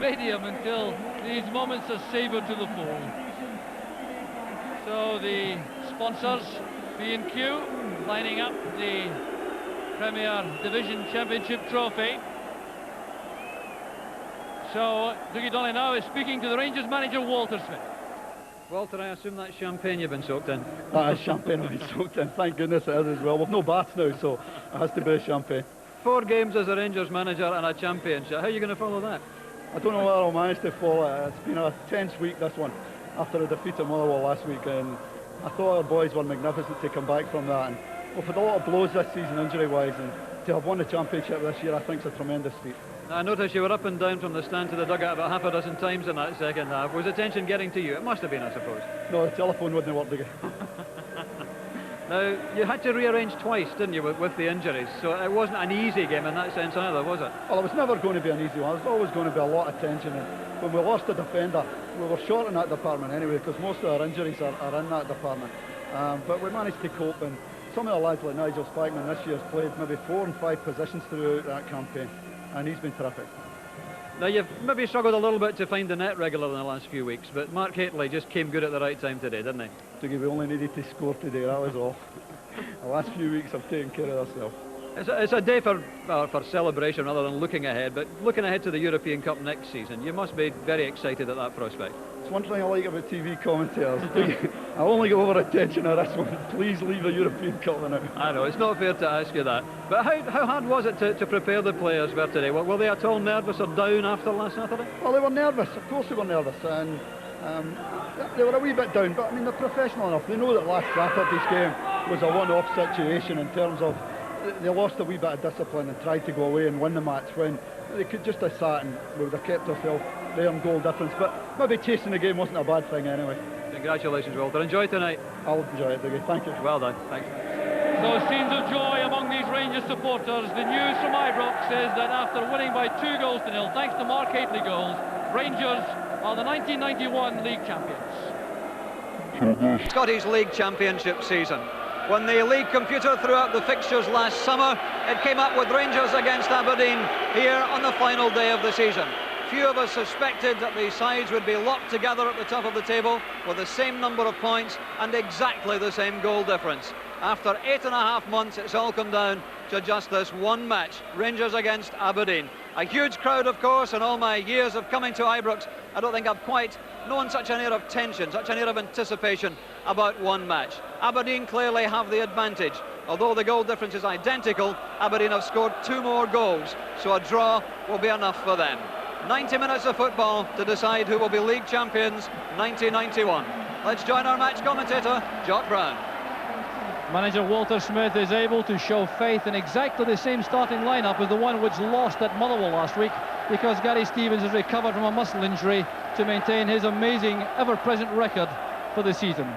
stadium until these moments are savoured to the full. So the sponsors, B&Q, lining up the Premier Division Championship trophy. So Dougie Donnelly now is speaking to the Rangers manager, Walter Smith. Walter, I assume that's champagne you've been soaked in? That is champagne I've been soaked in. Thank goodness it is as well. We've no baths now, so it has to be champagne. 4 games as a Rangers manager and a championship. How are you going to follow that? I don't know whether I'll manage to follow it. It's been a tense week, this one, after a defeat at Motherwell last week, and I thought our boys were magnificent to come back from that. And we've had a lot of blows this season injury-wise, and to have won the championship this year I think is a tremendous feat. I noticed you were up and down from the stand to the dugout about half a dozen times in that second half. Was the tension getting to you? It must have been, I suppose. No, the telephone wouldn't work again. Now, you had to rearrange twice, didn't you, with the injuries? So it wasn't an easy game in that sense either, was it? Well, it was never going to be an easy one. There was always going to be a lot of tension. And when we lost a defender, we were short in that department anyway, because most of our injuries are in that department. But we managed to cope, and some of the lads like Nigel Spackman this year has played maybe 4 and 5 positions throughout that campaign, and he's been terrific. Now, you've maybe struggled a little bit to find the net regular in the last few weeks, but Mark Hateley just came good at the right time today, didn't he? Dougie, we only needed to score today, that was all. The last few weeks have taken care of themselves. It's a day for celebration rather than looking ahead, but looking ahead to the European Cup next season, you must be very excited at that prospect. It's one thing I like about TV commentators. I only get over attention on this one. Please leave the European Cup now. I know, it's not fair to ask you that. But how hard was it to prepare the players for today? Were they at all nervous or down after last Saturday? Well, they were nervous. Of course they were nervous. And they were a wee bit down. But, I mean, they're professional enough. They know that last Saturday's game was a one-off situation in terms of they lost a wee bit of discipline and tried to go away and win the match when they could just have sat and we would have kept ourselves there in goal difference. But maybe chasing the game wasn't a bad thing anyway. Congratulations, Walter. Enjoy tonight. I'll enjoy it, Dougie. Thank you. Well done. Thanks. So scenes of joy among these Rangers supporters. The news from Ibrox says that after winning by 2-0, thanks to Mark Hateley goals, Rangers are the 1991 league champions. Scottish League Championship season. When the league computer threw out the fixtures last summer, it came up with Rangers against Aberdeen here on the final day of the season. Few of us suspected that the sides would be locked together at the top of the table with the same number of points and exactly the same goal difference. After 8.5 months, it's all come down to just this one match, Rangers against Aberdeen. A huge crowd, of course. In all my years of coming to Ibrox, I don't think I've quite known such an air of tension, such an air of anticipation about one match. Aberdeen clearly have the advantage. Although the goal difference is identical, Aberdeen have scored 2 more goals, so a draw will be enough for them. 90 minutes of football to decide who will be league champions 1991. Let's join our match commentator, Jock Brown. Manager Walter Smith is able to show faith in exactly the same starting lineup as the one which lost at Motherwell last week, because Gary Stevens has recovered from a muscle injury to maintain his amazing ever-present record for the season.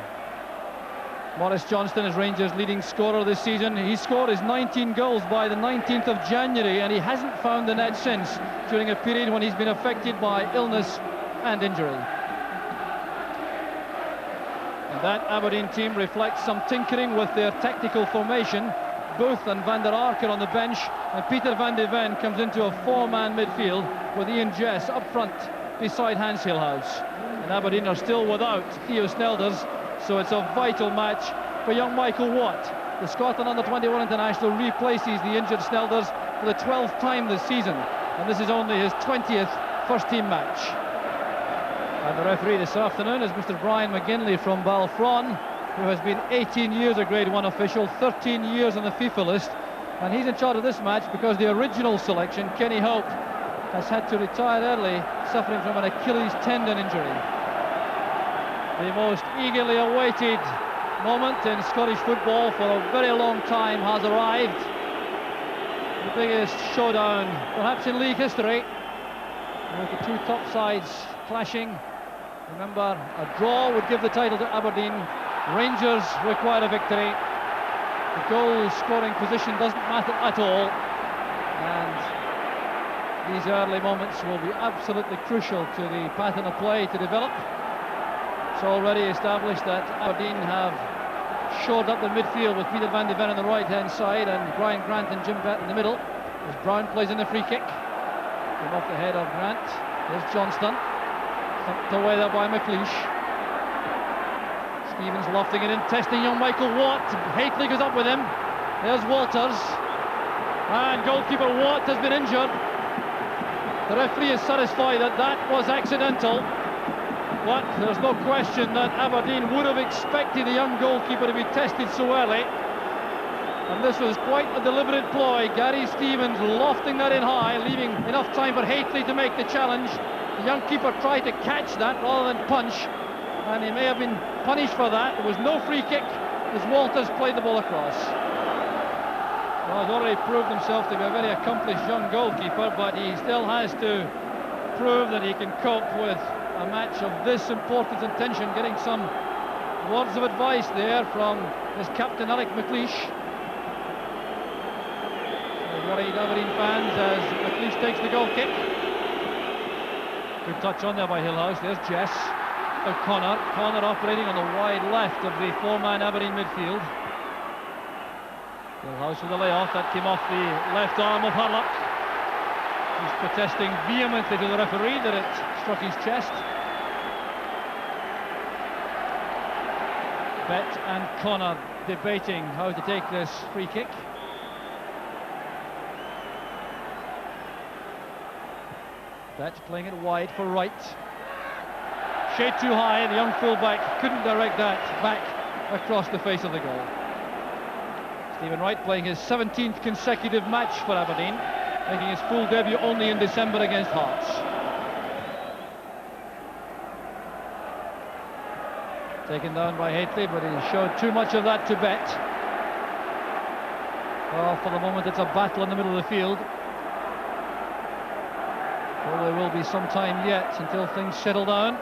Maurice Johnston is Rangers' leading scorer this season. He scored his 19 goals by the 19th of January, and he hasn't found the net since, during a period when he's been affected by illness and injury. And that Aberdeen team reflects some tinkering with their tactical formation. Booth and Van der Ark are on the bench, and Peter van de Ven comes into a 4-man midfield with Ian Jess up front beside Hans Hilhouse. And Aberdeen are still without Theo Snelders, so it's a vital match for young Michael Watt. The Scotland under-21 international replaces the injured Snelders for the 12th time this season, and this is only his 20th first-team match. And the referee this afternoon is Mr. Brian McGinley from Balfron, who has been 18 years a Grade 1 official, 13 years on the FIFA list, and he's in charge of this match because the original selection, Kenny Hope, has had to retire early, suffering from an Achilles tendon injury. The most eagerly awaited moment in Scottish football for a very long time has arrived. The biggest showdown perhaps in league history, with the two top sides clashing. Remember, a draw would give the title to Aberdeen. Rangers require a victory. The goal scoring position doesn't matter at all, and these early moments will be absolutely crucial to the pattern of play to develop. It's already established that Aberdeen have shored up the midfield with Peter van de Ven on the right hand side and Brian Grant and Jim Bett in the middle, as Brown plays in the free kick. Came off the head of Grant. There's Johnston. Thumped away there by McLeish. Stevens lofting it in, testing young Michael Watt. Hateley goes up with him. There's Walters. And goalkeeper Watt has been injured. The referee is satisfied that that was accidental. But there's no question that Aberdeen would have expected the young goalkeeper to be tested so early. And this was quite a deliberate ploy. Gary Stevens lofting that in high, leaving enough time for Hateley to make the challenge. The young keeper tried to catch that rather than punch, and he may have been punished for that. There was no free kick as Walters played the ball across. Well, he's already proved himself to be a very accomplished young goalkeeper, but he still has to prove that he can cope with a match of this importance and tension. Getting some words of advice there from his captain Alec McLeish. Worried Aberdeen fans as McLeish takes the goal kick. Good touch on there by Hillhouse. There's Jess. O'Connor. Connor operating on the wide left of the four-man Aberdeen midfield. Hillhouse with the layoff. That came off the left arm of Hurlock. He's protesting vehemently to the referee that it struck his chest. Bett and Connor debating how to take this free kick. Bett playing it wide for Wright. Shade too high, the young fullback couldn't direct that back across the face of the goal. Stephen Wright playing his 17th consecutive match for Aberdeen, making his full debut only in December against Hearts. Taken down by Hateley, but he showed too much of that to Bett. Well, for the moment it's a battle in the middle of the field. Well, there will be some time yet until things settle down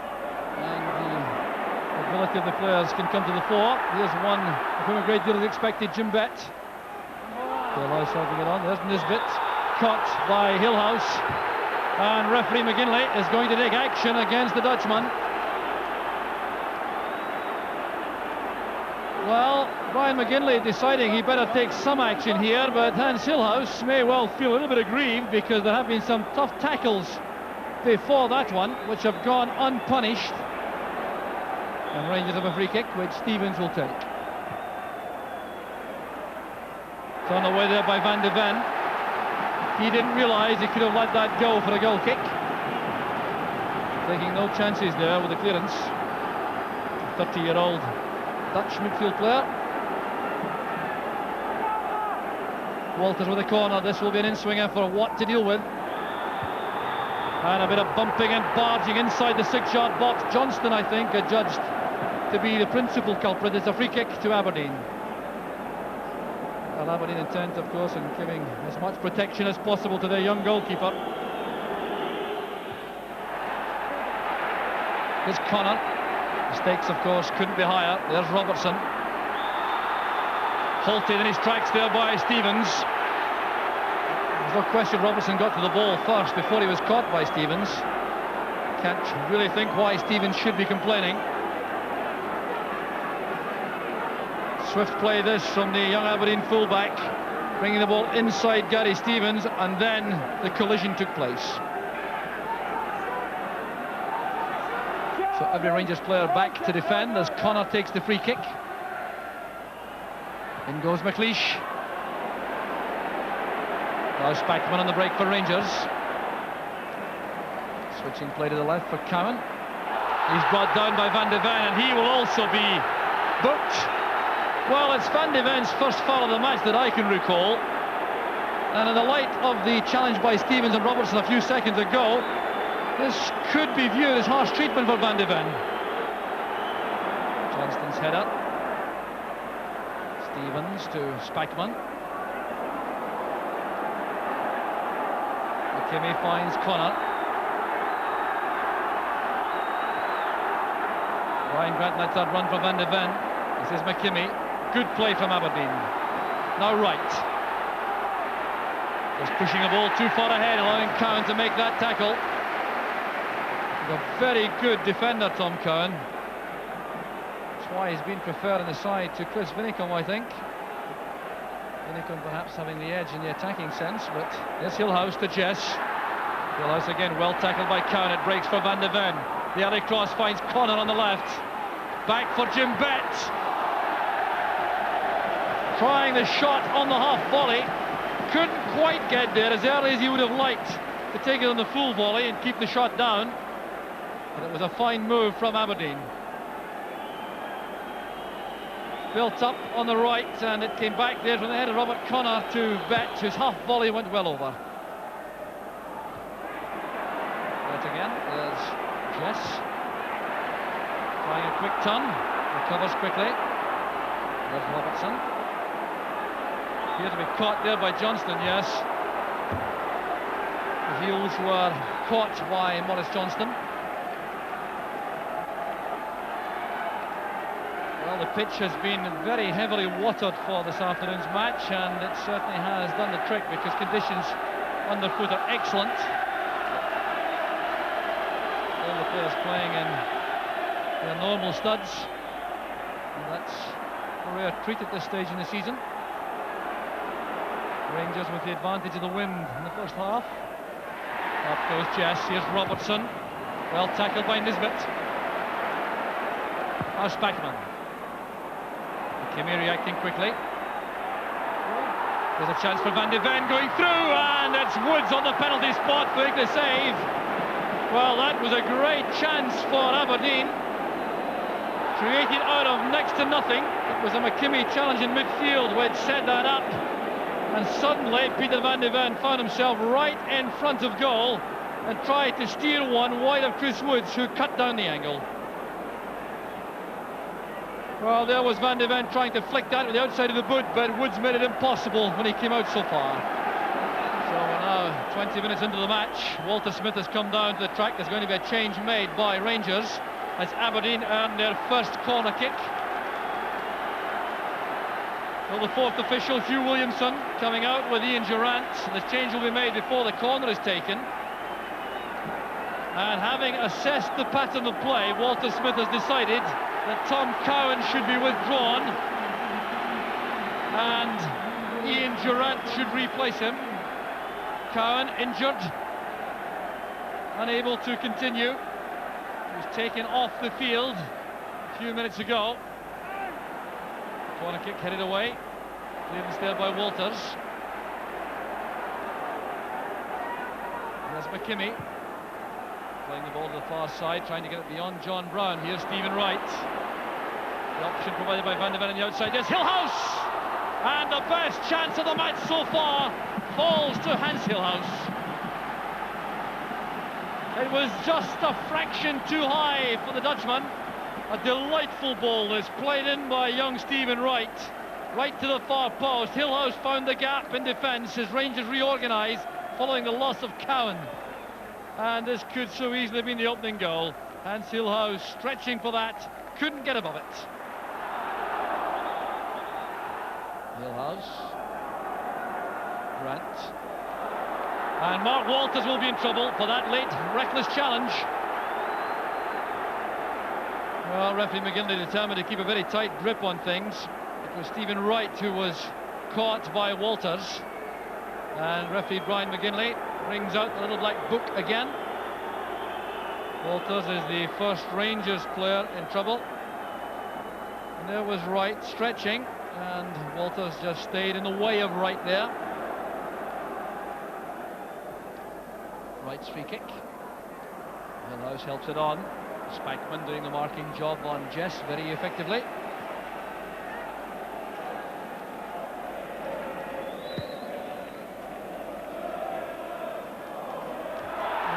and the ability of the players can come to the fore. Here's one of whom a great deal is expected, Jim Bett. Hillhouse helping it on. There's Nisbet, caught by Hillhouse, and referee McGinley is going to take action against the Dutchman. Well, Brian McGinley deciding he better take some action here, but Hans Hillhouse may well feel a little bit aggrieved because there have been some tough tackles before that one which have gone unpunished. And Rangers have a free kick which Stevens will take. Thrown away there by Van de Ven. He didn't realise he could have let that go for a goal kick. Taking no chances there with the clearance. 30-year-old Dutch midfield player. Walters with a corner. This will be an in-swinger for Watt to deal with. And a bit of bumping and barging inside the 6-yard box. Johnston, I think, adjudged to be the principal culprit. It's a free kick to Aberdeen. Well, Aberdeen intent, of course, in giving as much protection as possible to their young goalkeeper. Here's Connor. The stakes, of course, couldn't be higher. There's Robertson. Halted in his tracks there by Stevens. There's no question Robertson got to the ball first before he was caught by Stevens. Can't really think why Stevens should be complaining. Swift play this from the young Aberdeen fullback, bringing the ball inside Gary Stevens, and then the collision took place. So every Rangers player back to defend as Connor takes the free kick. In goes McLeish. Now Spackman on the break for Rangers. Switching play to the left for Cowan. He's brought down by Van de Ven, and he will also be booked. Well, it's Van de Ven's first foul of the match that I can recall. And in the light of the challenge by Stevens and Robertson a few seconds ago, this could be viewed as harsh treatment for Van de Ven. Johnston's header. Stevens to Spackman. McKimmie finds Connor. Ryan Grant lets that run for Van de Ven. This is McKimmie. Good play from Aberdeen. Now Wright. Just pushing the ball too far ahead, allowing Cowan to make that tackle. A very good defender, Tom Cowan. That's why he's been preferred on the side to Chris Vinicombe, I think. Vinicombe perhaps having the edge in the attacking sense, but there's Hillhouse to Jess. Hillhouse again, well tackled by Cowan. It breaks for Van de Ven. The early cross finds Connor on the left. Back for Jim Bett. Trying the shot on the half volley. Couldn't quite get there as early as he would have liked to take it on the full volley and keep the shot down. But it was a fine move from Aberdeen. Built up on the right, and it came back there from the head of Robert Connor to Bett, whose half volley went well over. Bett again, there's Jess. Trying a quick turn, recovers quickly. There's Robertson. Appeared to be caught there by Johnston, yes. The heels were caught by Maurice Johnston. Well, the pitch has been very heavily watered for this afternoon's match, and it certainly has done the trick because conditions underfoot are excellent. All the players playing in their normal studs, and that's a rare treat at this stage in the season. Rangers with the advantage of the wind in the first half. Up goes Jess, here's Robertson. Well tackled by Nisbet. Now Spackman. Kimmy reacting quickly. There's a chance for Van de Ven going through, and it's Woods on the penalty spot to make the save. Well, that was a great chance for Aberdeen. Created out of next to nothing. It was a McKimmie challenge in midfield which set that up. And suddenly Peter Van de Ven found himself right in front of goal and tried to steer one wide of Chris Woods, who cut down the angle. Well, there was Van de Ven trying to flick that with the outside of the boot, but Woods made it impossible when he came out so far. So we're now 20 minutes into the match. Walter Smith has come down to the track. There's going to be a change made by Rangers as Aberdeen earn their first corner kick. Well, the fourth official, Hugh Williamson, coming out with Ian Durrant. The change will be made before the corner is taken. And having assessed the pattern of play, Walter Smith has decided that Tom Cowan should be withdrawn and Ian Durrant should replace him. Cowan injured, unable to continue. He was taken off the field a few minutes ago. Corner kick headed away. Clearance there by Walters. There's McKimmie. Playing the ball to the far side, trying to get it beyond John Brown. Here's Stephen Wright. The option provided by Van de Ven on the outside. There's Hillhouse! And the best chance of the match so far falls to Hans Hillhouse. It was just a fraction too high for the Dutchman. A delightful ball that's played in by young Stephen Wright. Right to the far post. Hillhouse found the gap in defence as Rangers reorganise following the loss of Cowan. And this could so easily have been the opening goal. Hans Hillhouse stretching for that, couldn't get above it. Hillhouse. Grant. And Mark Walters will be in trouble for that late, reckless challenge. Well, referee McGinley determined to keep a very tight grip on things. It was Stephen Wright who was caught by Walters. And referee Brian McGinley brings out the little black book again. Walters is the first Rangers player in trouble. And there was Wright stretching, and Walters just stayed in the way of Wright there. Wright's free kick. Hillhouse helps it on. Spackman doing the marking job on Jess very effectively.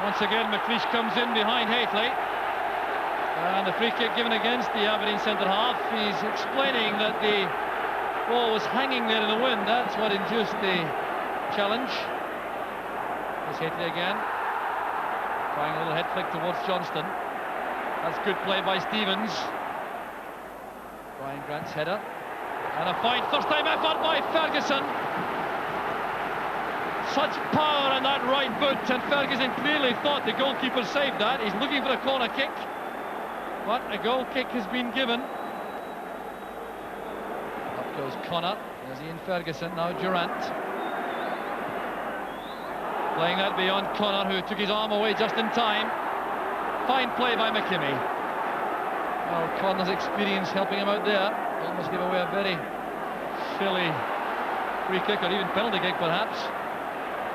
Once again, McLeish comes in behind Haitley. And the free kick given against the Aberdeen centre-half. He's explaining that the ball was hanging there in the wind. That's what induced the challenge. There's Haitley again. Trying a little head flick towards Johnston. That's good play by Stevens. Brian Grant's header. And a fine first-time effort by Ferguson. Such power in that right boot, and Ferguson clearly thought the goalkeeper saved that. He's looking for a corner kick, but a goal kick has been given. Up goes Connor. There's Ian Ferguson, now Durrant. Playing that beyond Connor, who took his arm away just in time. Fine play by McKimmie. Well, Connor's experience helping him out there. Almost gave away a very silly free kick or even penalty kick, perhaps.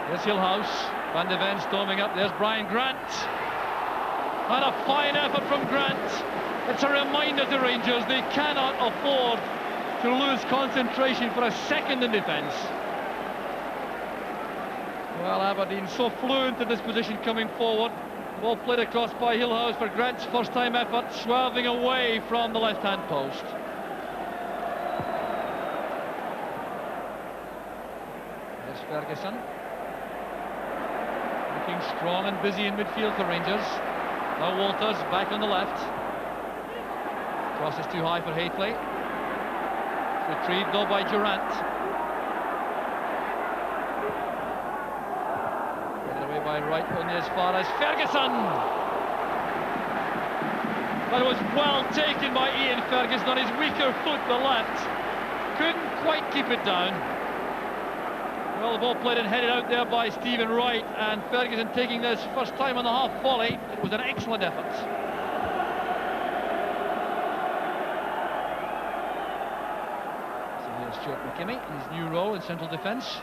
Here's Hillhouse. Van de Ven storming up. There's Brian Grant. And a fine effort from Grant. It's a reminder to Rangers they cannot afford to lose concentration for a second in defence. Well, Aberdeen so fluent in this position coming forward. Ball played across by Hillhouse for Grant's first time effort, swerving away from the left-hand post. There's Ferguson. Looking strong and busy in midfield for Rangers. Now Walters back on the left. Cross is too high for Haythley. Retrieved though by Durant. Taken away by Wright, only as far as Ferguson. But it was well taken by Ian Ferguson on his weaker foot, the left. Couldn't quite keep it down. Well, the ball played and headed out there by Stephen Wright, and Ferguson taking this first time on the half volley. It was an excellent effort. Stuart McKimmie in his new role in central defence.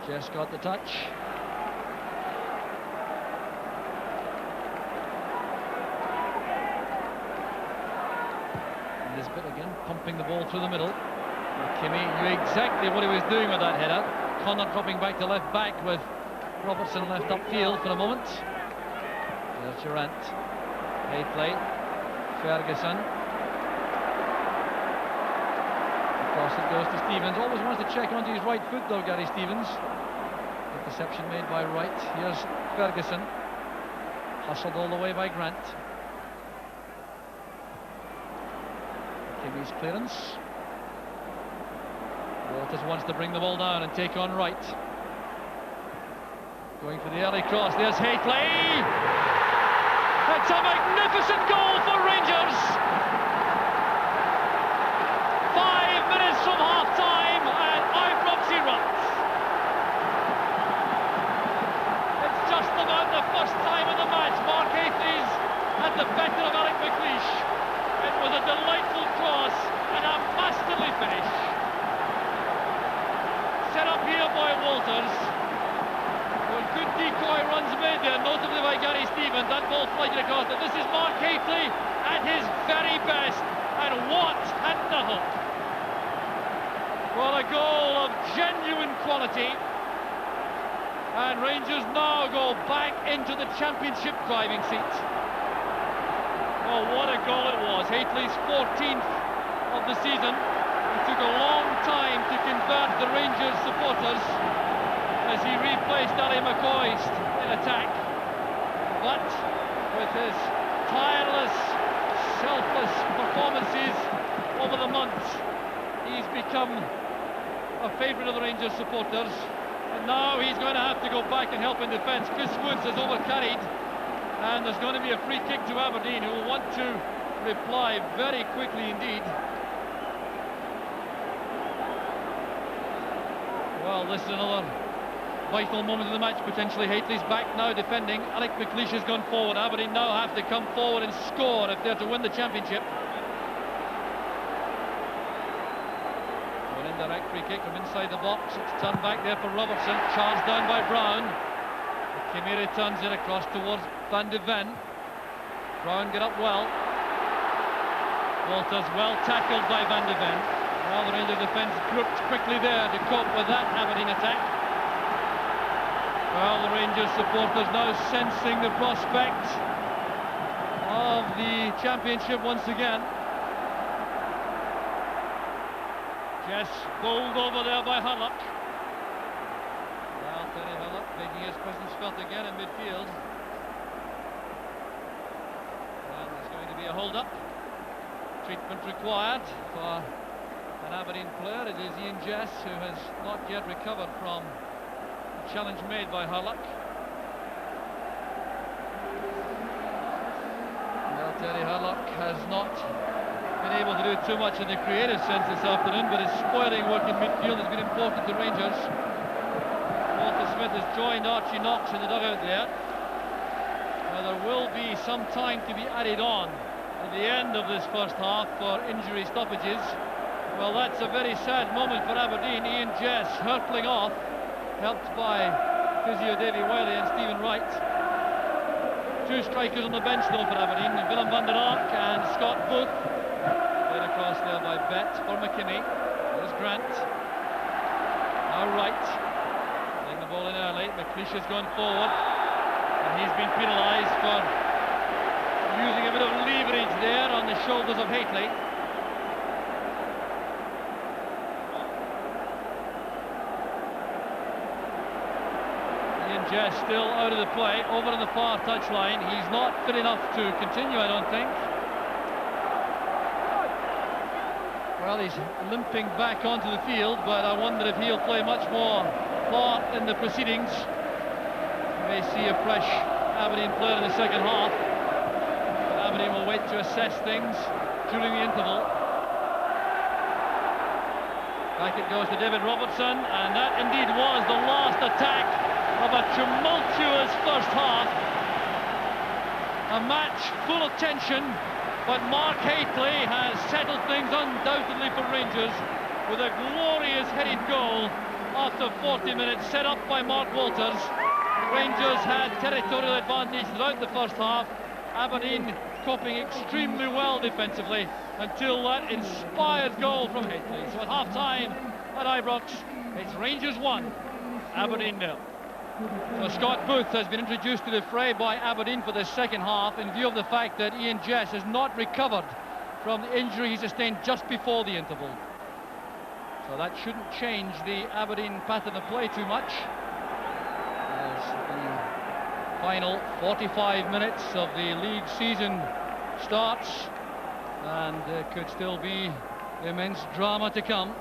Just got the touch. And this bit again, pumping the ball through the middle. McKimmie knew exactly what he was doing with that header. Connor dropping back to left back with Robertson left upfield for a moment. There's Durant. Haythley. Ferguson. Cross it goes to Stevens. Always wants to check onto his right foot though, Gary Stevens. Interception made by Wright. Here's Ferguson. Hustled all the way by Grant. Kimmie's clearance. Walters wants to bring the ball down and take on Wright. Going for the early cross. There's Haythley. It's a magnificent goal for Rangers. 5 minutes from half-time and Ibrox erupts. It's just about the first time in the match Mark Haythley's at the better of Alec McLeish. It was a delightful cross and a masterly finish. Set up here by Walters. Well, good decoy runs made there, notably by Gary Stevens. That ball flighted across. And this is Mark Haythley at his very best. And what a novel! Well, a goal of genuine quality. And Rangers now go back into the championship driving seat. Oh, what a goal it was. Haythley's 14th of the season. It took a long time to convert the Rangers supporters as he replaced Ali McCoist in attack. But with his tireless, selfless performances over the months, he's become a favourite of the Rangers supporters. And now he's going to have to go back and help in defence. Chris Woods has overcarried, and there's going to be a free kick to Aberdeen, who will want to reply very quickly indeed. Well, this is another vital moment of the match, potentially. Haythley's back now defending. Alec McLeish has gone forward. Aberdeen now have to come forward and score if they're to win the championship. An indirect free kick from inside the box. It's turned back there for Robertson. Charged down by Brown. Kimmie returns it across towards Van de Ven. Brown get up well. Walters well tackled by Van de Ven. Well, the Rangers defence grouped quickly there to cope with that Aberdeen attack. Well, the Rangers supporters now sensing the prospect of the championship once again. Just bowled over there by Hurlock. Well, Terry Hurlock making his presence felt again in midfield. And there's going to be a hold-up. Treatment required for an Aberdeen player. It is Ian Jess, who has not yet recovered from the challenge made by Hurlock. Well, Terry Hurlock has not been able to do too much in the creative sense this afternoon, but his spoiling work in midfield has been important to Rangers. Walters Smith has joined Archie Knox in the dugout there. Now there will be some time to be added on at the end of this first half for injury stoppages. Well, that's a very sad moment for Aberdeen. Ian Jess hurtling off, helped by physio Davy Wiley and Stephen Wright. Two strikers on the bench though for Aberdeen, Willem van der Ark and Scott Booth. Played across there by Bet for McKimmie. There's Grant. Now Wright. Playing the ball in early. McLeish has gone forward. And he's been penalised for using a bit of leverage there on the shoulders of Haitley. Ian Jess still out of the play, over on the far touchline. He's not fit enough to continue, I don't think. Well, he's limping back onto the field, but I wonder if he'll play much more part in the proceedings. May see a fresh Aberdeen player in the second half, but Aberdeen will wait to assess things during the interval. Back it goes to David Robertson, and that indeed was the last attack of a tumultuous first half. A match full of tension, but Mark Haitley has settled things undoubtedly for Rangers with a glorious headed goal after 40 minutes, set up by Mark Walters. Rangers had territorial advantage throughout the first half. Aberdeen coping extremely well defensively until that inspired goal from Haitley. So at half-time at Ibrox, it's Rangers 1, Aberdeen 0. So Scott Booth has been introduced to the fray by Aberdeen for the second half in view of the fact that Ian Jess has not recovered from the injury he sustained just before the interval. So that shouldn't change the Aberdeen pattern of play too much, as the final 45 minutes of the league season starts, and there could still be immense drama to come.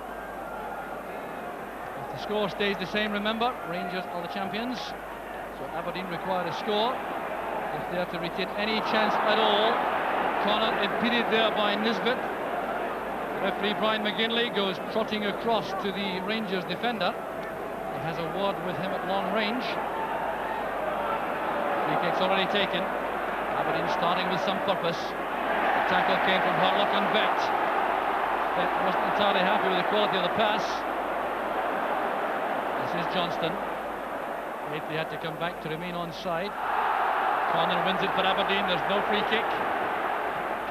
If the score stays the same, remember, Rangers are the champions, so Aberdeen require a score if they are to retain any chance at all. Connor impeded there by Nisbet. Referee Brian McGinley goes trotting across to the Rangers defender. He has a word with him at long range. Free kick's already taken. Aberdeen starting with some purpose. The tackle came from Harlock on Bet. Bet wasn't entirely happy with the quality of the pass. This is Johnston. Haitley had to come back to remain onside. Connor wins it for Aberdeen. There's no free kick.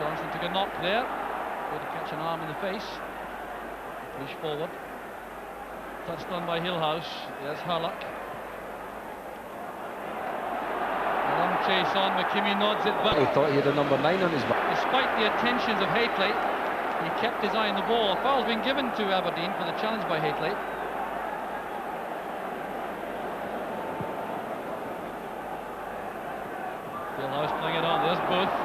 Johnston took a knock there. Going to catch an arm in the face. Push forward. Touched on by Hillhouse. There's Harlock. A long chase on. McKimmie nods it back. He thought he had a number 9 on his back. Despite the attentions of Haitley, he kept his eye on the ball. A foul's been given to Aberdeen for the challenge by Haitley. Hillhouse playing it on. There's Booth.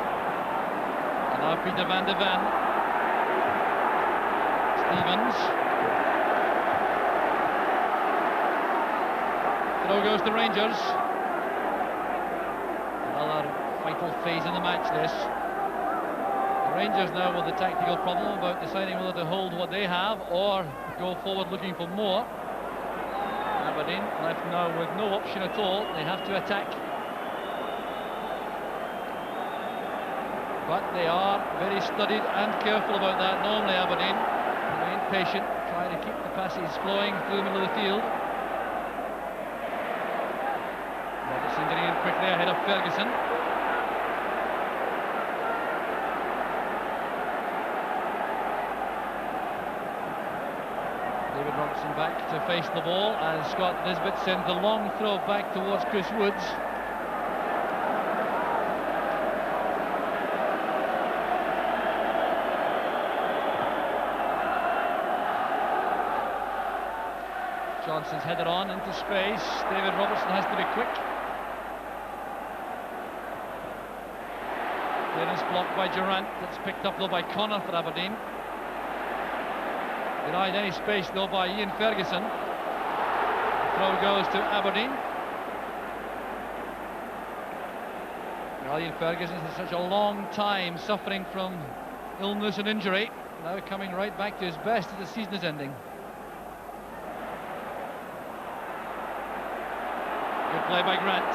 And now Peter van de Ven. Stevens. Throw goes to Rangers. Another vital phase in the match, this. The Rangers now with the tactical problem about deciding whether to hold what they have or go forward looking for more. Aberdeen left now with no option at all. They have to attack. But they are very studied and careful about that. Normally Aberdeen remain patient, trying to keep the passes flowing through the middle of the field. Robertson getting in quickly ahead of Ferguson. David Robertson back to face the ball, and Scott Nisbet sends the long throw back towards Chris Woods. Johnson's headed on into space. David Robertson has to be quick. Clearance blocked by Durant. It's picked up though by Connor for Aberdeen. Denied any space though by Ian Ferguson. The throw goes to Aberdeen. Well, Ian Ferguson has such a long time suffering from illness and injury. Now coming right back to his best as the season is ending. play by Grant.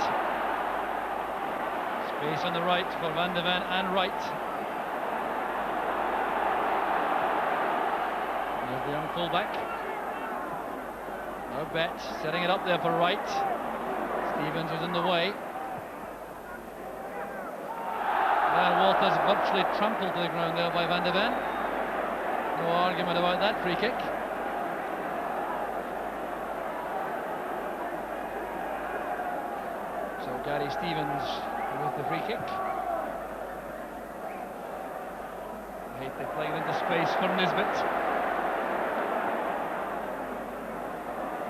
Space on the right for Van de Ven and Wright. There's the young fullback. No bet, setting it up there for Wright. Stevens was in the way. And Walters virtually trampled to the ground there by Van de Ven. No argument about that free kick. So Gary Stevens with the free kick. They playing into space for Nisbet.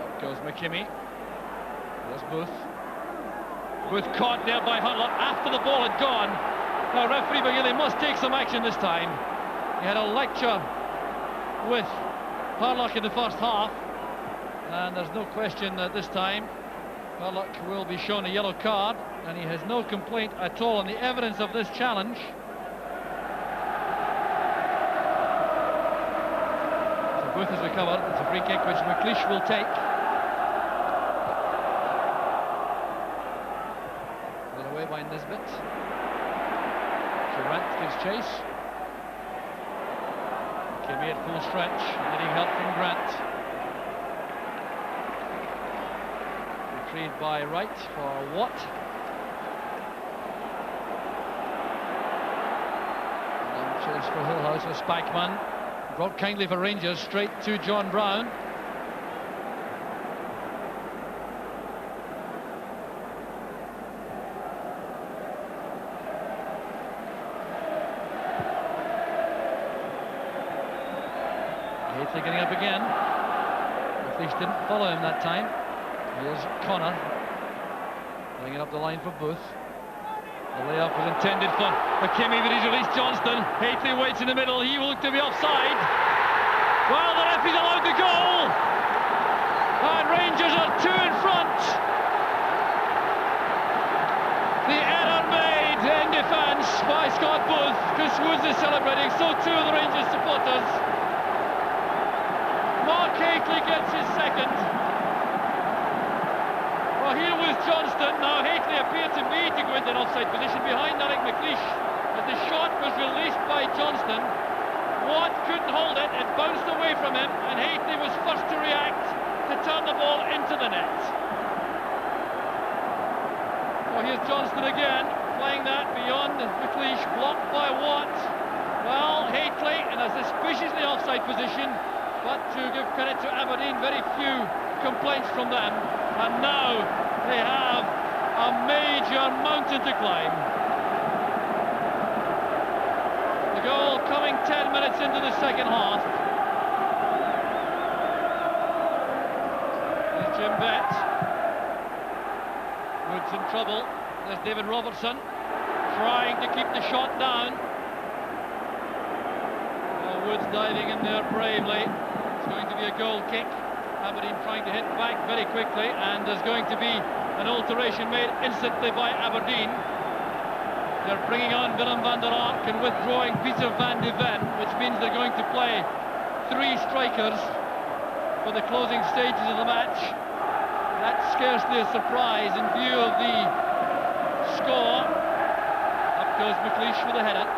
Up goes McKimmie. There's Booth. Booth caught there by Hurlock after the ball had gone. Now referee McGilly must take some action this time. He had a lecture with Hurlock in the first half, and there's no question that this time Hurlock will be shown a yellow card, and he has no complaint at all on the evidence of this challenge. So Booth has recovered. It's a free kick which McLeish will take. Put away by Nisbet. Grant gives chase. Kimmy at full stretch, getting help from Grant. Retrieved by Wright for Watt. And chase for Hillhouse with Spackman. Brought kindly for Rangers, straight to John Brown. Getting up again. McLeish didn't follow him that time. Here's Connor bringing up the line for Booth. The layup was intended for McKimmie, but he's released Johnston. Hately waits in the middle. He will look to be offside. Well, the referee's allowed the goal, and Rangers are 2 in front. The error made in defence by Scott Booth. Chris Woods is celebrating, so too are the Rangers supporters. Mark Hately gets his second. Well, here was Johnston. Now Hately appeared to me to go into an offside position behind Alec McLeish, but the shot was released by Johnston. Watt couldn't hold it. It bounced away from him, and Hately was first to react to turn the ball into the net. Well, here's Johnston again, playing that beyond McLeish, blocked by Watt. Well, Hately in a suspiciously offside position. But to give credit to Aberdeen, very few complaints from them. And now they have a major mountain to climb. The goal coming 10 minutes into the second half. There's Jim Bett. Woods in trouble. There's David Robertson trying to keep the shot down. Well, Woods diving in there bravely. It's going to be a goal kick. Aberdeen trying to hit back very quickly, and there's going to be an alteration made instantly by Aberdeen. They're bringing on Willem van der Ark and withdrawing Peter van de Ven, which means they're going to play 3 strikers for the closing stages of the match. That's scarcely a surprise in view of the score. Up goes McLeish with a header.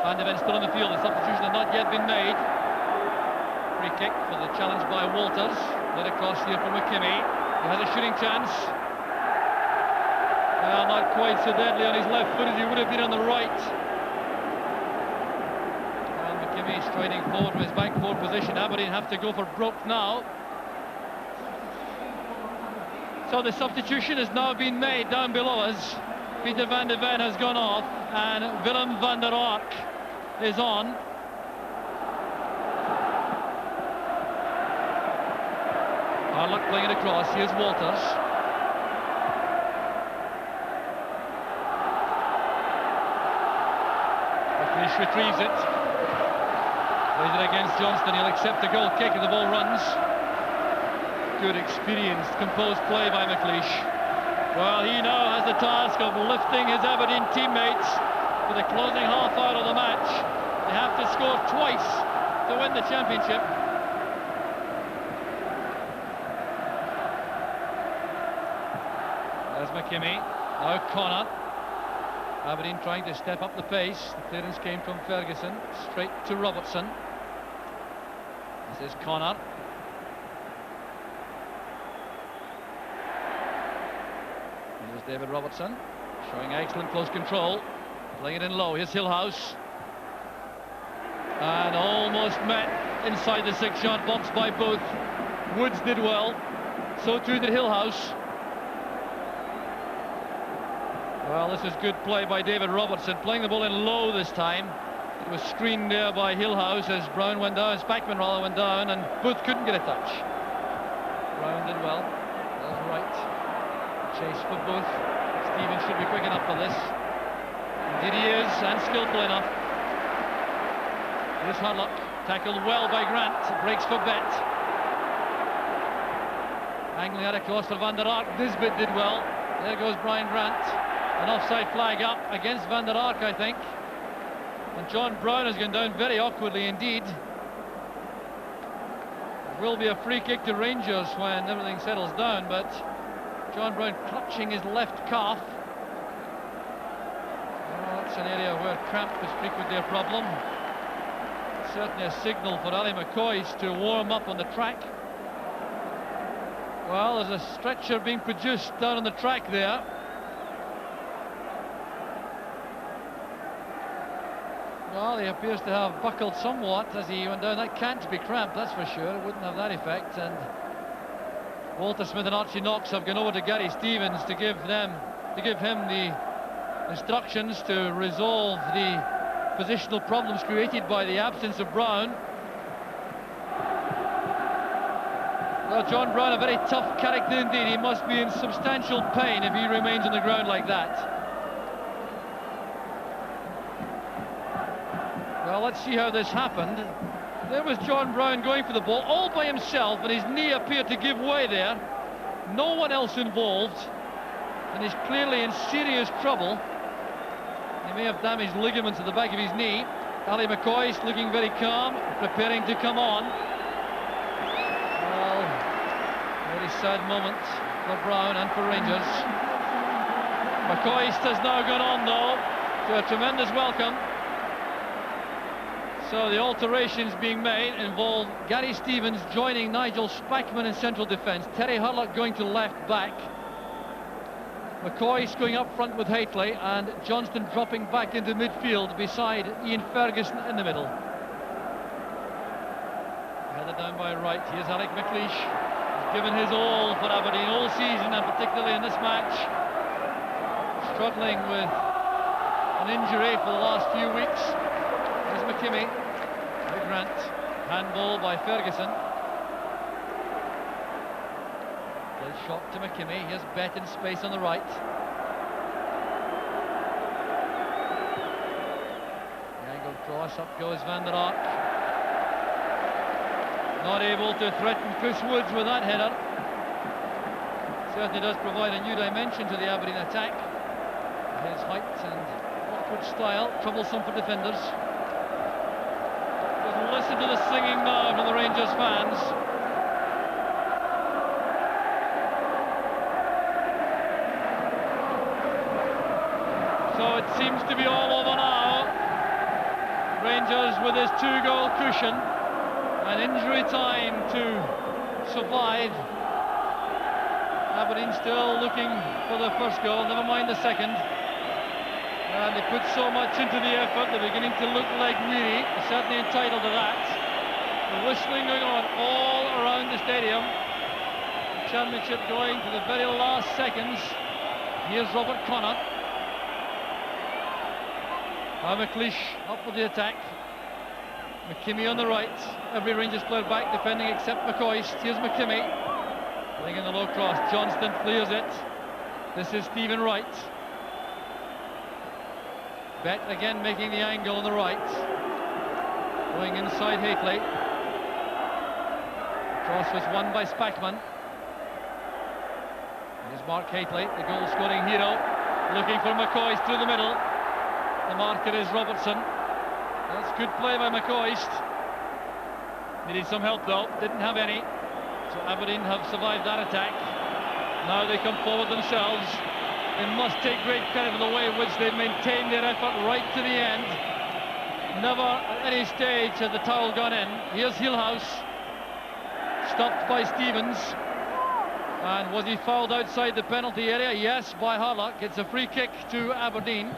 Van de Ven still in the field. The substitution has not yet been made. Free kick for the challenge by Walters. Led across here for McKimmie. He has a shooting chance. Well, not quite so deadly on his left foot as he would have been on the right. And McKimmie striding forward from his back forward position. Aberdeen have to go for broke now. So the substitution has now been made down below us. Peter van de Ven has gone off, and Willem van der Ark is on. Hurlock playing it across. Here's Walters. McLeish retrieves it. Plays it against Johnston. He'll accept the goal kick and the ball runs. Good, experienced, composed play by McLeish. Well, he now has the task of lifting his Aberdeen teammates for the closing half hour of the match. They have to score twice to win the championship. McKimmie. Now Connor. Aberdeen trying to step up the pace. The clearance came from Ferguson. Straight to Robertson. This is Connor. Here's David Robertson, showing excellent close control. Playing it in low. Here's Hillhouse. And almost met inside the 6-yard box by both. Woods did well. So too did Hillhouse. Well, this is good play by David Robertson, playing the ball in low this time. It was screened there by Hillhouse as Brown went down, Spackman rather went down, and Booth couldn't get a touch. Brown did well. That's right. Chase for Booth. Stevens should be quick enough for this. Indeed he is, and skillful enough. Here's Hurlock, tackled well by Grant. Breaks for Bet. Angling that across for Van der Ark. Nisbet did well. There goes Brian Grant. An offside flag up against Van der Ark, I think. And John Brown has gone down very awkwardly indeed. It will be a free kick to Rangers when everything settles down, but John Brown clutching his left calf. Oh, that's an area where cramp is frequently a problem. Certainly a signal for Ali McCoist to warm up on the track. Well, there's a stretcher being produced down on the track there. Well, he appears to have buckled somewhat as he went down. That can't be cramp, that's for sure. It wouldn't have that effect. And Walter Smith and Archie Knox have gone over to Gary Stevens to give him the instructions to resolve the positional problems created by the absence of Brown. Well, John Brown, a very tough character indeed. He must be in substantial pain if he remains on the ground like that. Well, let's see how this happened. There was John Brown going for the ball all by himself, and his knee appeared to give way there. No one else involved, and he's clearly in serious trouble. He may have damaged ligaments at the back of his knee. Ali McCoist looking very calm, preparing to come on. Well, very sad moment for Brown and for Rangers. McCoist has now gone on though to a tremendous welcome. So the alterations being made involve Gary Stevens joining Nigel Spackman in central defence, Terry Hurlock going to left back, McCoist going up front with Haitley, and Johnston dropping back into midfield beside Ian Ferguson in the middle. Headed down by right. Here's Alec McLeish. He's given his all for Aberdeen all season, and particularly in this match. Struggling with an injury for the last few weeks. Here's McKimmie. Big Grant. Handball by Ferguson. Play shot to McKimmie. Here's Bet in space on the right. The angled cross. Up goes Van der Ark. Not able to threaten Chris Woods with that header. Certainly does provide a new dimension to the Aberdeen attack. His height and awkward style, troublesome for defenders. Listen to the singing now from the Rangers fans. So it seems to be all over now. Rangers with his 2-goal cushion and injury time to survive. Aberdeen still looking for the first goal, never mind the second. And they put so much into the effort, they're beginning to look like weary. They're certainly entitled to that. The whistling going on all around the stadium. The championship going to the very last seconds. Here's Robert Connor. Now McLeish up with the attack. McKimmie on the right. Every Rangers player back defending except McCoist. Here's McKimmie. Playing in the low cross. Johnston clears it. This is Stephen Wright. Bet again making the angle on the right. Going inside Haitley. Cross was won by Spackman. Here's Mark Haitley, the goal-scoring hero, looking for McCoist through the middle. The marker is Robertson. That's good play by McCoist. Needed some help though, didn't have any. So Aberdeen have survived that attack. Now they come forward themselves. They must take great credit for the way in which they've maintained their effort right to the end. Never at any stage had the towel gone in. Here's Hillhouse, stopped by Stevens. And was he fouled outside the penalty area? Yes, by Harlock. It's a free kick to Aberdeen.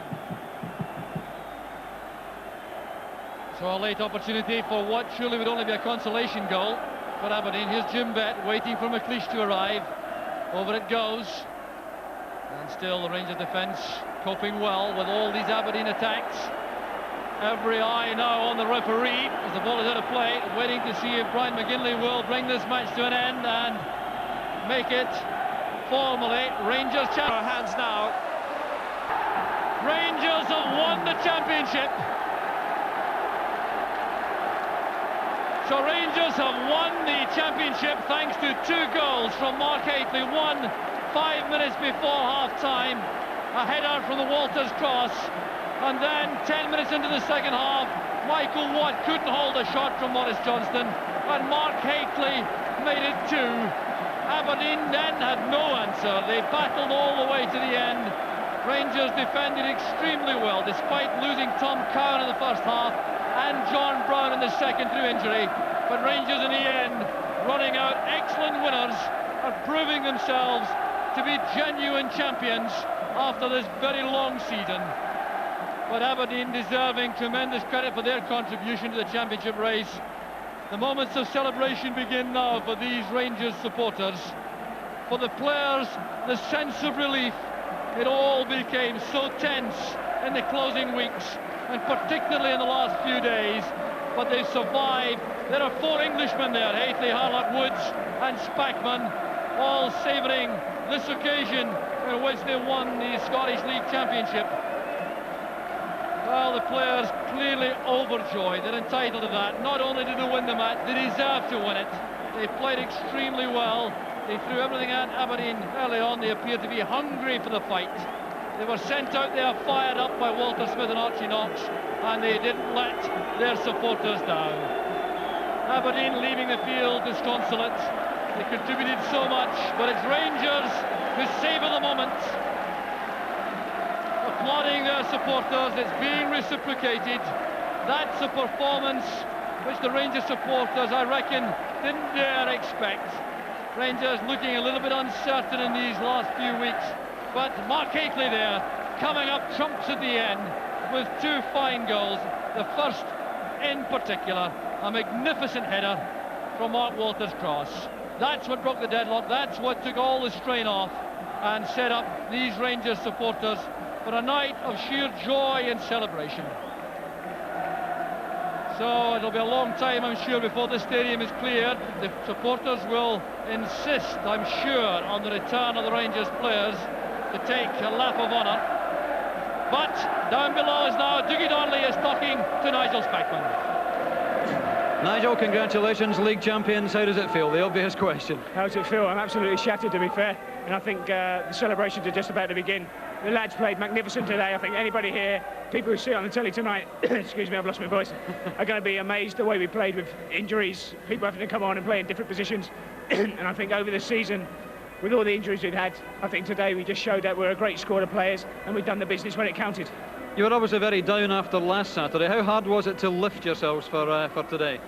So a late opportunity for what surely would only be a consolation goal for Aberdeen. Here's Jim Bett waiting for McLeish to arrive. Over it goes. And still the Rangers defence coping well with all these Aberdeen attacks. Every eye now on the referee as the ball is out of play, waiting to see if Brian McGinley will bring this match to an end and make it formally Rangers champions. Our hands now. Rangers have won the championship. So Rangers have won the championship thanks to 2 goals from Mark Hateley. One 5 minutes before half-time, a header from the Walters cross. And then 10 minutes into the second half, Michael Watt couldn't hold a shot from Maurice Johnston, and Mark Hateley made it 2. Aberdeen then had no answer. They battled all the way to the end. Rangers defended extremely well, despite losing Tom Cowan in the first half and John Brown in the second through injury. But Rangers in the end, running out excellent winners and proving themselves to be genuine champions after this very long season. But Aberdeen deserving tremendous credit for their contribution to the championship race. The moments of celebration begin now for these Rangers supporters. For the players, the sense of relief. It all became so tense in the closing weeks, and particularly in the last few days. But they've survived. There are 4 Englishmen there, Hateley, Harlock, Woods and Spackman, all savouring this occasion in which they won the Scottish League Championship. Well, the players clearly overjoyed. They're entitled to that. Not only did they win the match, they deserve to win it. They played extremely well. They threw everything at Aberdeen early on. They appeared to be hungry for the fight. They were sent out there fired up by Walter Smith and Archie Knox, and they didn't let their supporters down. Aberdeen leaving the field disconsolate. They contributed so much, but it's Rangers who savour the moment. Applauding their supporters, it's being reciprocated. That's a performance which the Rangers supporters, I reckon, didn't dare expect. Rangers looking a little bit uncertain in these last few weeks, but Mark Hateley there, coming up trumps at the end with 2 fine goals. The first in particular, a magnificent header from Mark Walters' cross. That's what broke the deadlock, that's what took all the strain off and set up these Rangers supporters for a night of sheer joy and celebration. So it'll be a long time, I'm sure, before the stadium is cleared. The supporters will insist, I'm sure, on the return of the Rangers players to take a lap of honour. But down below us now, Dougie Donnelly is talking to Nigel Spackman. Nigel, congratulations, league champions. How does it feel? The obvious question. How does it feel? I'm absolutely shattered, to be fair. And I think the celebrations are just about to begin. The lads played magnificent today. I think anybody here, people who see it on the telly tonight, excuse me, I've lost my voice, are going to be amazed the way we played with injuries, people having to come on and play in different positions. And I think over the season, with all the injuries we've had, I think today we just showed that we're a great squad of players and we've done the business when it counted. You were obviously very down after last Saturday. How hard was it to lift yourselves for today?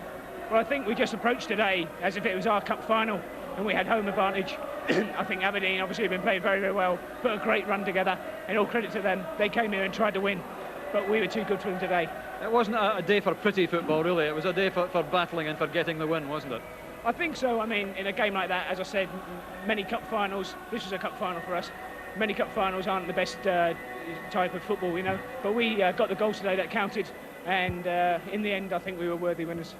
Well, I think we just approached today as if it was our cup final and we had home advantage. I think Aberdeen obviously have been playing very, very well, put a great run together, and all credit to them. They came here and tried to win, but we were too good for them today. It wasn't a day for pretty football, really. It was a day for battling and for getting the win, wasn't it? I think so. I mean, in a game like that, as I said, many cup finals, this was a cup final for us. Many cup finals aren't the best type of football, you know, but we got the goals today that counted, and in the end, I think we were worthy winners.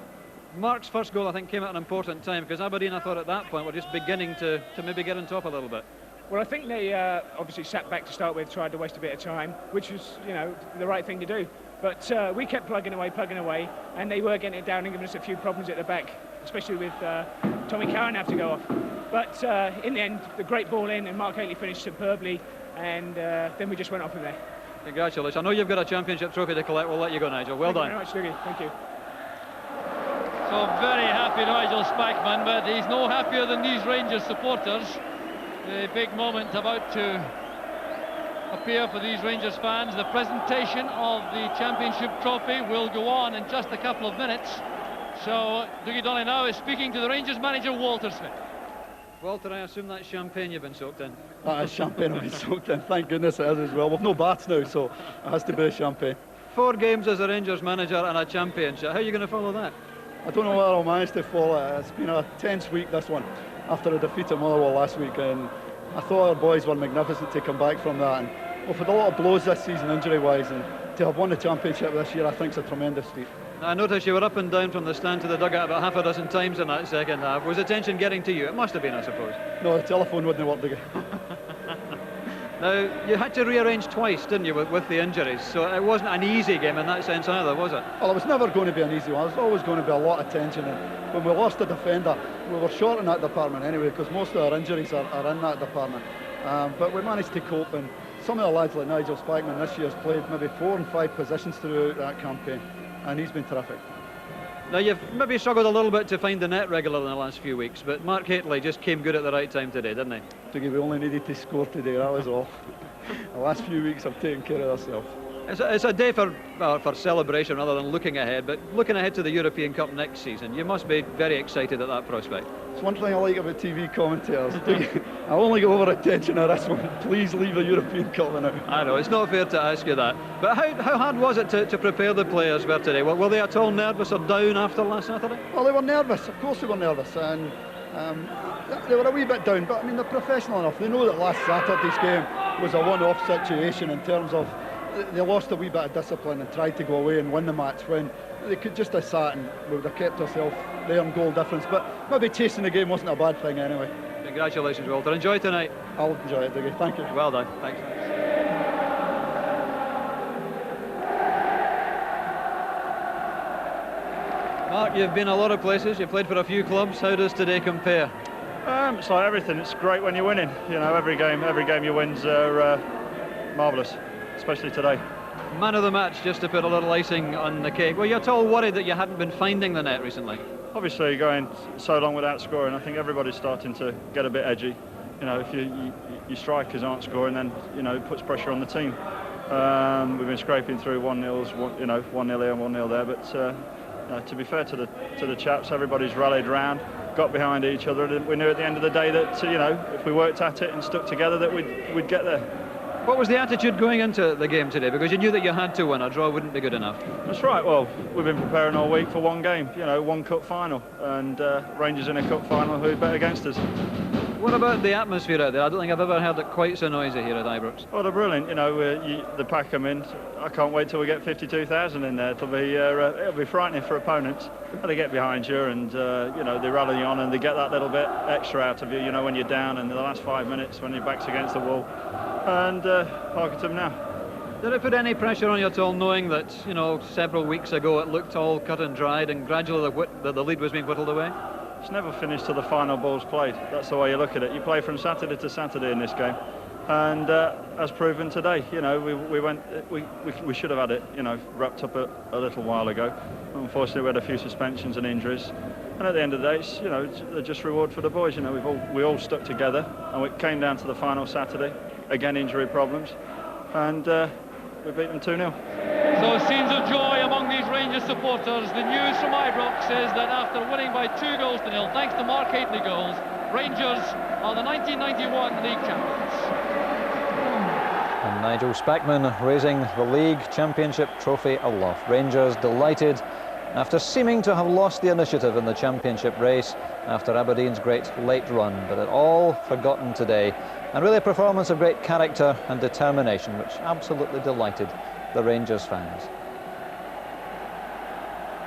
Mark's first goal, I think, came at an important time, because Aberdeen, I thought at that point, were just beginning to maybe get on top a little bit. Well, I think they obviously sat back to start with, tried to waste a bit of time, which was, you know, the right thing to do. But we kept plugging away, and they were getting it down and giving us a few problems at the back, especially with Tommy Cowan have to go off. But in the end, the great ball in, and Mark Hateley finished superbly, and then we just went off from there. Congratulations. I know you've got a championship trophy to collect. We'll let you go, Nigel. Well done. Thank you very much, Dougie. Thank you. So very happy Nigel Spackman, but he's no happier than these Rangers supporters. The big moment about to appear for these Rangers fans. The presentation of the championship trophy will go on in just a couple of minutes. So Dougie Donnelly now is speaking to the Rangers manager, Walter Smith. Walter, I assume that's champagne you've been soaked in. That is champagne I've been soaked in. Thank goodness it is as well. We've no baths now, so it has to be champagne. 4 games as a Rangers manager and a championship. How are you going to follow that? I don't know whether I'll manage to follow it. It's been a tense week, this one, after a defeat at Motherwell last week, and I thought our boys were magnificent to come back from that. And we've had a lot of blows this season injury-wise, and to have won the championship this year I think is a tremendous feat. I noticed you were up and down from the stand to the dugout about half a dozen times in that second half. Was the tension getting to you? It must have been, I suppose. No, the telephone wouldn't work again. Now, you had to rearrange twice, didn't you, with the injuries, so it wasn't an easy game in that sense either, was it? Well, it was never going to be an easy one. There's always going to be a lot of tension, and when we lost a defender, we were short in that department anyway, because most of our injuries are in that department. But we managed to cope, and some of the lads like Nigel Spackman this year's played maybe 4 and 5 positions throughout that campaign, and he's been terrific. Now, you've maybe struggled a little bit to find the net regular in the last few weeks, but Mark Hateley just came good at the right time today, didn't he? Dougie, we only needed to score today, that was all. The last few weeks have taken care of themselves. It's a day for celebration rather than looking ahead, but looking ahead to the European Cup next season, you must be very excited at that prospect. It's one thing I like about TV commentators. I'll only go over attention on this one. Please leave the European Cup now. I know, it's not fair to ask you that. But how hard was it to prepare the players for today? Were they at all nervous or down after last Saturday? Well, they were nervous. Of course they were nervous. And they were a wee bit down. But, I mean, they're professional enough. They know that last Saturday's game was a one-off situation in terms of they lost a wee bit of discipline and tried to go away and win the match when they could just have sat and we would have kept ourselves there on goal difference. But maybe chasing the game wasn't a bad thing anyway. Congratulations, Walter. Enjoy tonight. I'll enjoy it, Dougie. Thank you. Well done. Thanks. Mark, you've been a lot of places. You've played for a few clubs. How does today compare? It's like everything. It's great when you're winning. You know, every game you win's are marvellous, especially today. Man of the match, just to put a little icing on the cake. Well, you're at all worried that you hadn't been finding the net recently? Obviously, going so long without scoring, I think everybody's starting to get a bit edgy. You know, if your strikers aren't scoring, then, you know, it puts pressure on the team. We've been scraping through 1-0s, 1-0 here and 1-0 there, but to be fair to the chaps, everybody's rallied round, got behind each other, and we knew at the end of the day that, you know, if we worked at it and stuck together, that we'd get there. What was the attitude going into the game today? Because you knew that you had to win, a draw wouldn't be good enough. That's right. Well, we've been preparing all week for one game, you know, one cup final, and Rangers in a cup final, who bet against us. What about the atmosphere out there? I don't think I've ever heard it quite so noisy here at Ibrox. Well, they're brilliant. You know, the pack them in. I can't wait till we get 52,000 in there. It'll be frightening for opponents. They get behind you, and you know, they rally you on, and they get that little bit extra out of you. You know, when you're down in the last 5 minutes, when your back's against the wall, and park at them now. Did it put any pressure on you at all, knowing that, you know, several weeks ago it looked all cut and dried, and gradually the lead was being whittled away? It's never finished till the final ball's played. That's the way you look at it. You play from Saturday to Saturday in this game, and as proven today, you know, we should have had it, you know, wrapped up a little while ago. Unfortunately, we had a few suspensions and injuries, and at the end of the day, it's, you know, it's just reward for the boys. You know, we all stuck together, and it came down to the final Saturday. Again, injury problems, and we beat them 2-0. So scenes of joy among these Rangers supporters. The news from Ibrox says that after winning by 2-0, thanks to Mark Hateley goals, Rangers are the 1991 league champions. And Nigel Spackman raising the league championship trophy aloft. Rangers delighted after seeming to have lost the initiative in the championship race after Aberdeen's great late run, but it all forgotten today. And really a performance of great character and determination, which absolutely delighted the Rangers fans.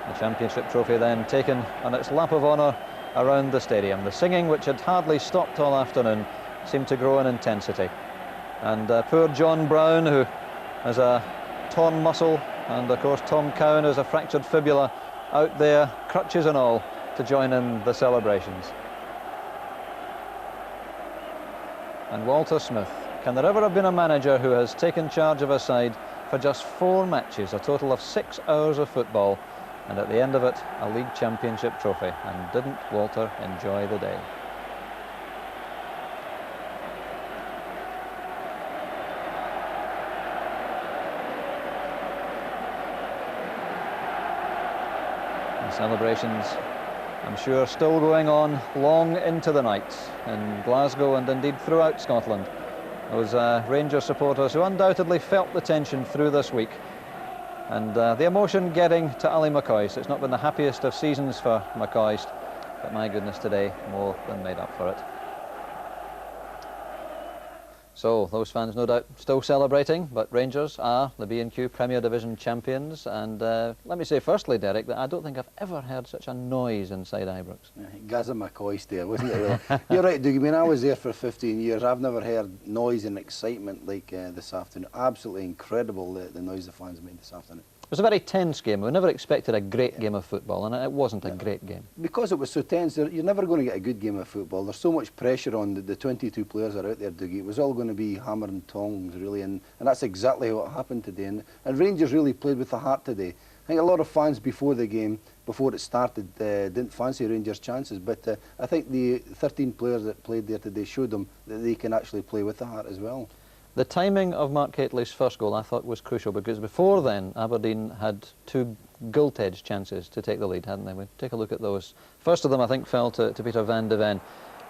The championship trophy then taken on its lap of honour around the stadium. The singing, which had hardly stopped all afternoon, seemed to grow in intensity. And poor John Brown, who has a torn muscle, and of course Tom Cowan has a fractured fibula, out there, crutches and all, to join in the celebrations. And Walter Smith, can there ever have been a manager who has taken charge of a side for just 4 matches, a total of 6 hours of football, and at the end of it, a league championship trophy? And didn't Walter enjoy the day? The celebrations, I'm sure, still going on long into the night in Glasgow and indeed throughout Scotland. Those Rangers supporters who undoubtedly felt the tension through this week, and the emotion getting to Ali McCoist. It's not been the happiest of seasons for McCoist, but my goodness, today more than made up for it. So those fans no doubt still celebrating, but Rangers are the B&Q Premier Division champions. And let me say firstly, Derek, that I don't think I've ever heard such a noise inside Ibrox. Gaza McCoist there, wasn't it? Really? You're right, Dougie. I mean, I was there for 15 years. I've never heard noise and excitement like this afternoon. Absolutely incredible, the noise the fans made this afternoon. It was a very tense game. We never expected a great game of football, and it wasn't a great game. Because it was so tense, you're never going to get a good game of football. There's so much pressure on the 22 players that are out there, Dougie. It was all going to be hammer and tongs, really, and that's exactly what happened today. And Rangers really played with the heart today. I think a lot of fans before the game, before it started, didn't fancy Rangers' chances, but I think the 13 players that played there today showed them that they can actually play with the heart as well. The timing of Mark Hateley's first goal I thought was crucial, because before then Aberdeen had two gilt-edged chances to take the lead, hadn't they? We'll take a look at those. First of them I think fell to Peter van de Ven,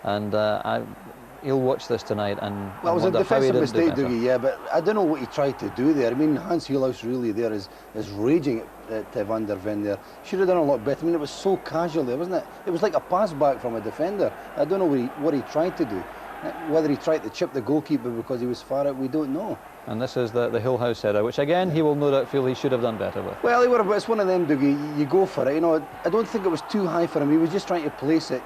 and he'll watch this tonight and well, it was a defensive mistake, Dougie, yeah, but I don't know what he tried to do there. I mean, Hans Heelhuis really there is raging at Van der Ven there. Should have done a lot better. I mean, it was so casual there, wasn't it? It was like a pass back from a defender. I don't know what he tried to do. Whether he tried to chip the goalkeeper because he was far out, we don't know. And this is the Heelhuis header, which again he will no doubt feel he should have done better with. Well, it's one of them, Dougie. You go for it. You know, I don't think it was too high for him. He was just trying to place it.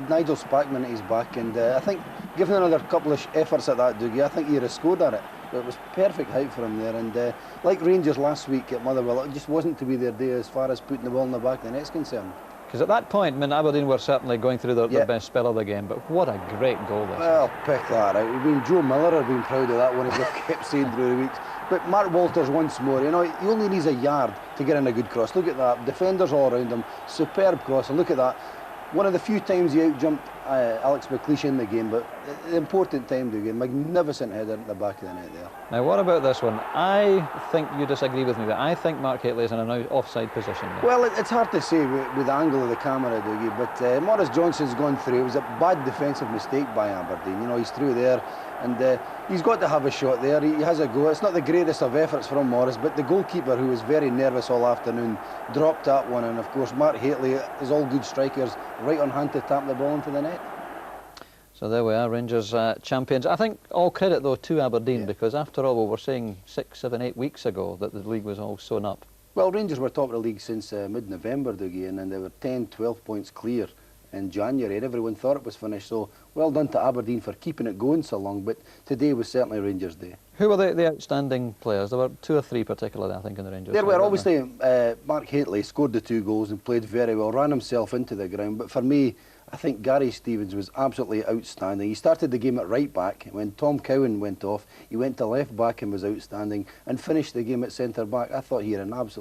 Nigel Spackman at his back, and I think given another couple of efforts at that, Dougie, I think he'd have scored at it. But it was perfect height for him there, and like Rangers last week at Motherwell, it just wasn't to be their day as far as putting the ball in the back of the net's concerned. Because at that point, I mean, Aberdeen were certainly going through their best spell of the game, but what a great goal this Well, pick that out. I mean, Joe Miller had been proud of that one, as I've kept saying through the weeks. But Mark Walters once more, you know, he only needs a yard to get in a good cross. Look at that, defenders all around him, superb cross, and look at that. One of the few times he out-jumped Alex McLeish in the game, but the important time to game, magnificent header at the back of the net there. Now, what about this one? I think you disagree with me, but I think Mark Hateley is in an offside position there. Well, it's hard to say with the angle of the camera, Dougie, but Maurice Johnson's gone through. It was a bad defensive mistake by Aberdeen. You know, he's through there, and he's got to have a shot there. He has a go. It's not the greatest of efforts from Maurice, but the goalkeeper, who was very nervous all afternoon, dropped that one, and of course Mark Hateley, as all good strikers, right on hand to tap the ball into the net. So there we are, Rangers champions. I think all credit though to Aberdeen, because after all we were saying 6, 7, 8 weeks ago that the league was all sewn up. Well, Rangers were top of the league since mid-November, Dougie, and they were 10, 12 points clear in January, and everyone thought it was finished. So well done to Aberdeen for keeping it going so long, but today was certainly Rangers' day. Who were the outstanding players? There were 2 or 3 particularly, I think, in the Rangers. There were obviously Mark Hateley scored the 2 goals and played very well, ran himself into the ground, but for me, I think Gary Stevens was absolutely outstanding. He started the game at right back. When Tom Cowan went off, he went to left back and was outstanding, and finished the game at centre back. I thought he had an absolute